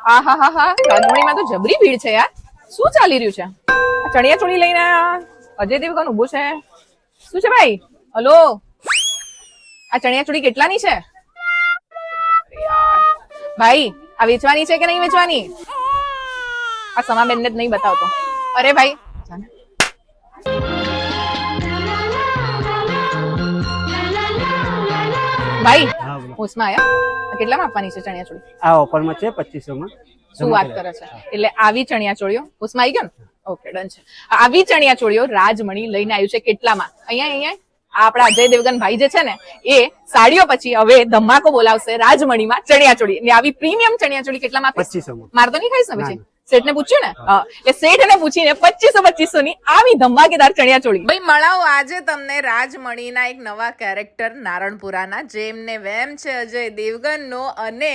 આહાહાહા, રાજમણીમાં તો જબરી ભીડ છે યાર. શું ચાલી રહ્યું છે? આ ચણિયા ચોળી લઈને અજય દેવગન ઉભો છે. શું છે ભાઈ? હલો, આ ચણિયા ચોળી કેટલાની છે? અરે યાર. ભાઈ, આ વેચવાની છે કે નહીં વેચવાની? આ સમાબેનને જ નહીં બતાવતો. અરે ભાઈ, ભાઈ હોશમાં આયા? કેટલામાં આપવાની છે ચણિયા ચોળી? આ ઓફરમાં છે 2500 માં. શું વાત કરે છે? એટલે આવી ચણિયા ચોળીઓ હોશમાં આવી ગયો ને? ઓકે, ડન છે. આવી ચણિયા ચોળીઓ રાજમણી લઈને આવ્યું છે કેટલામાં? અહીંયા આપડા અજય દેવગન ભાઈ જે છે ને એ સાડીઓ પછી હવે ધમાકો બોલાવશે રાજમણીમાં ચણિયા ચોળી. ને આવી પ્રીમિયમ ચણિયા ચોળી કેટલામાં આપીશ? 2500 માં. માર તો નહીં ખાઈશ ને પછી. સેઠ ને પૂછ્યું ને, એટલે શેઠ ને પૂછીને 2500 ની આવી ધમાકેદાર ચણિયા ચોળી. ભાઈ મળાવો આજે તમને રાજમણીના એક નવા કેરેક્ટર નારણપુરાના, જેમને વેમ છે અજય દેવગનનો અને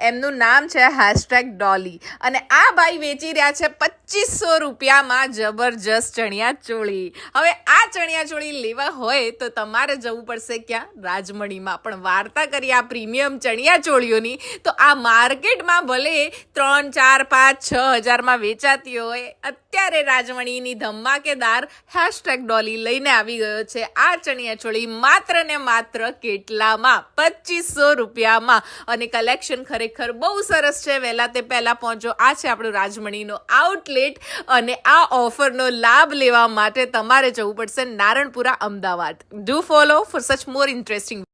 એમનું નામ છે #ડોલી. અને આ ભાઈ વેચી રહ્યા છે 2500 રૂપિયામાં જબરજસ્ત ચણિયા ચોળી. હવે આ ચણિયા ચોળી લેવા હોય તો તમારે જવું પડશે ક્યાં? રાજમણીમાં. પણ વાર્તા કરી આ પ્રીમિયમ ચણિયા ચોળીઓની તો આ માર્કેટમાં ભલે 3, 4, 5, 6 હજારમાં વેચાતી હોય, અત્યારે રાજમણીની ધમાકેદાર #ડોલી લઈને આવી ગયો છે આ ચણિયા ચોળી માત્ર ને માત્ર કેટલામાં? 2500 રૂપિયામાં. અને કલેક્શન ખરેખર બહુ સરસ છે. વહેલા તે પહેલા પહોંચો. આ છે આપણું રાજમણીનો આઉટલેટ અને આ ઓફરનો લાભ લેવા માટે તમારે જવું પડશે Naranpura, Ahmedabad. Do follow for such more interesting